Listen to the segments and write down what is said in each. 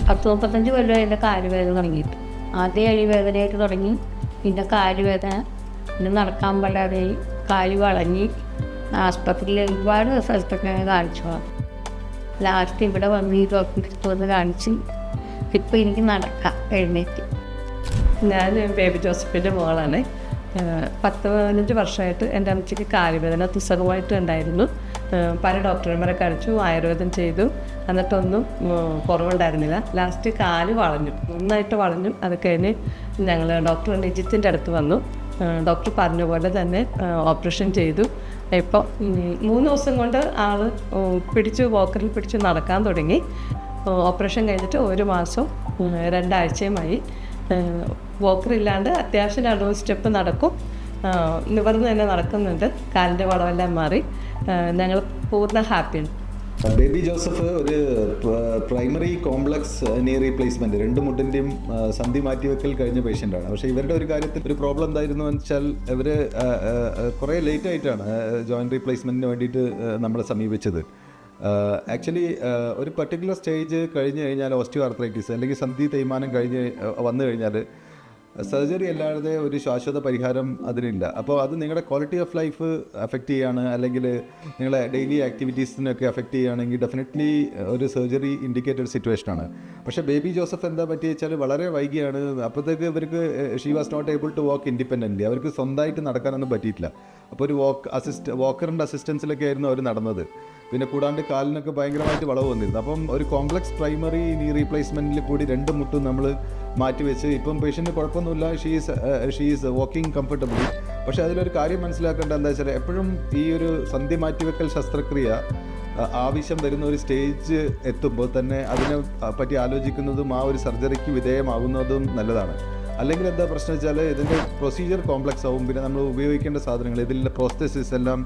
10-35 കൊല്ലം എൻ്റെ കാലുവേദന തുടങ്ങിയിട്ട്. ആദ്യം അഴിവേദനയായിട്ട് തുടങ്ങി, പിന്നെ കാലുവേദന, പിന്നെ നടക്കാൻ പറ്റാതെ കാല് വളഞ്ഞ് ആസ്പത്രിയിൽ ഒരുപാട് സ്ഥലത്തൊക്കെ കാണിച്ചു. ലാസ്റ്റ് ഇവിടെ വന്ന് ഈ ഡോക്ടറിൻ്റെ അടുത്ത് വന്ന് കാണിച്ച് ഇപ്പം എനിക്ക് നടക്കാം എഴുന്നേറ്റ്. ഞാൻ ബേബി ജോസഫിൻ്റെ മോളാണ്. 10-15 വർഷമായിട്ട് എൻ്റെ അമ്മച്ചിക്ക് കാലുവേദന തുസകമായിട്ട് ഉണ്ടായിരുന്നു. പല ഡോക്ടർമാരെ കാണിച്ചു, ആയുർവേദം ചെയ്തു, എന്നിട്ടൊന്നും കുറവുണ്ടായിരുന്നില്ല. ലാസ്റ്റ് കാല് വളഞ്ഞു, നന്നായിട്ട് വളഞ്ഞു. അത് കഴിഞ്ഞ് ഞങ്ങൾ ഡോക്ടർ നിജിത്തിൻ്റെ അടുത്ത് വന്നു. ഡോക്ടർ പറഞ്ഞ പോലെ തന്നെ ഓപ്പറേഷൻ ചെയ്തു. ഇപ്പം 3 ദിവസം കൊണ്ട് ആൾ വോക്കറിൽ പിടിച്ച് നടക്കാൻ തുടങ്ങി. ഓപ്പറേഷൻ കഴിഞ്ഞിട്ട് 1 മാസം 2 ആഴ്ചയുമായി വോക്കറില്ലാണ്ട് അത്യാവശ്യം 2 സ്റ്റെപ്പ് നടക്കും. നിവർന്ന് തന്നെ നടക്കുന്നുണ്ട്. കാലിൻ്റെ വളമെല്ലാം മാറി. ഞങ്ങൾ പൂർണ്ണ ഹാപ്പിയാണ്. ബേബി ജോസഫ് ഒരു പ്രൈമറി കോംപ്ലക്സ് നീ റീപ്ലേസ്മെൻറ്റ് 2 മുട്ടിൻ്റെയും സന്ധി മാറ്റിവെക്കൽ കഴിഞ്ഞ പേഷ്യൻ്റാണ്. പക്ഷേ ഇവരുടെ ഒരു കാര്യത്തിൽ ഒരു പ്രോബ്ലം എന്തായിരുന്നു വെച്ചാൽ ഇവർ കുറേ ലേറ്റ് ആയിട്ടാണ് ജോയിൻറ്റ് റീപ്ലേസ്മെൻറ്റിന് വേണ്ടിയിട്ട് നമ്മളെ സമീപിച്ചത്. ആക്ച്വലി ഒരു പർട്ടിക്കുലർ സ്റ്റേജ് കഴിഞ്ഞ് കഴിഞ്ഞാൽ ഓസ്റ്റിയോ ആർത്രൈറ്റിസ് അല്ലെങ്കിൽ സന്ധി തേയ്മാനം വന്നു കഴിഞ്ഞാൽ സർജറി അല്ലാതെ ഒരു ശാശ്വത പരിഹാരം അതിനില്ല. അപ്പോൾ അത് നിങ്ങളുടെ ക്വാളിറ്റി ഓഫ് ലൈഫ് അഫക്റ്റ് ചെയ്യുകയാണ്, അല്ലെങ്കിൽ നിങ്ങളെ ഡെയിലി ആക്ടിവിറ്റീസിനൊക്കെ അഫക്റ്റ് ചെയ്യുകയാണെങ്കിൽ ഡെഫിനറ്റ്ലി ഒരു സർജറി ഇൻഡിക്കേറ്റഡ് സിറ്റുവേഷനാണ്. പക്ഷേ ബേബി ജോസഫ് എന്താ പറ്റി വെച്ചാൽ വളരെ വൈകിയാണ്. അപ്പോഴത്തേക്ക് ഇവർക്ക് she was not able to walk independently. അവർക്ക് സ്വന്തമായിട്ട് നടക്കാനൊന്നും പറ്റിയിട്ടില്ല. അപ്പോൾ ഒരു വോക്കറിൻ്റെ അസിസ്റ്റൻസിലൊക്കെ ആയിരുന്നു അവർ നടന്നത്. പിന്നെ കൂടാണ്ട് കാലിനൊക്കെ ഭയങ്കരമായിട്ട് വളവ് വന്നിരുന്നു. അപ്പം ഒരു കോംപ്ലക്സ് പ്രൈമറി നീ റീപ്ലേസ്മെൻറ്റിൽ കൂടി 2 മുട്ടും നമ്മൾ മാറ്റിവെച്ച് ഇപ്പം പേഷ്യൻറ്റ് കുഴപ്പമൊന്നുമില്ല, ഷീ ഈസ് വാക്കിംഗ് കംഫർട്ടബിളി. പക്ഷേ അതിലൊരു കാര്യം മനസ്സിലാക്കേണ്ട എന്താ വെച്ചാൽ എപ്പോഴും ഈ ഒരു സന്ധി മാറ്റിവെക്കൽ ശസ്ത്രക്രിയ ആവശ്യം വരുന്ന ഒരു സ്റ്റേജ് എത്തുമ്പോൾ തന്നെ അതിനെ പറ്റി ആലോചിക്കുന്നതും ആ ഒരു സർജറിക്ക് വിധേയമാകുന്നതും നല്ലതാണ്. അല്ലെങ്കിൽ എന്താ പ്രശ്നം വെച്ചാൽ ഇതിൻ്റെ പ്രൊസീജിയർ കോംപ്ലക്സ് ആവും. പിന്നെ നമ്മൾ ഉപയോഗിക്കേണ്ട സാധനങ്ങൾ, ഇതിലെ പ്രോസ്തെസിസ് എല്ലാം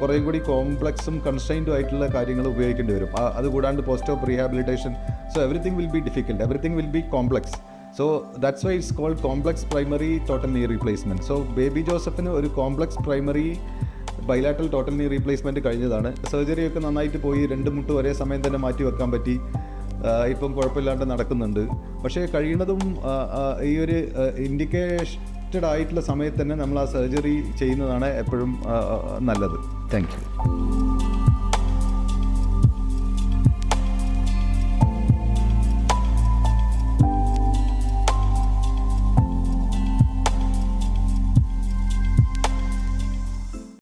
കുറേ കൂടി കോംപ്ലക്സും കൺസ്ട്രെയിൻറ്റും ആയിട്ടുള്ള കാര്യങ്ങൾ ഉപയോഗിക്കേണ്ടി വരും. അതുകൂടാണ്ട് post op rehabilitation. So everything will be difficult, everything will be complex. So that's why it's called complex primary total knee replacement. So Baby ജോസഫിന് ഒരു complex primary bilateral total knee replacement കഴിഞ്ഞതാണ്. സർജറിയൊക്കെ നന്നായിട്ട് പോയി, 2 മുട്ടും ഒരേ സമയം തന്നെ മാറ്റി വെക്കാൻ പറ്റി. ഇപ്പം കുഴപ്പമില്ലാണ്ട് നടക്കുന്നുണ്ട്. പക്ഷേ കഴിയുന്നതും ഈ ഒരു ഇൻഡിക്കേറ്റഡ് ആയിട്ടുള്ള സമയത്ത് തന്നെ നമ്മൾ ആ സർജറി ചെയ്യുന്നതാണ് എപ്പോഴും നല്ലത്. Thank you.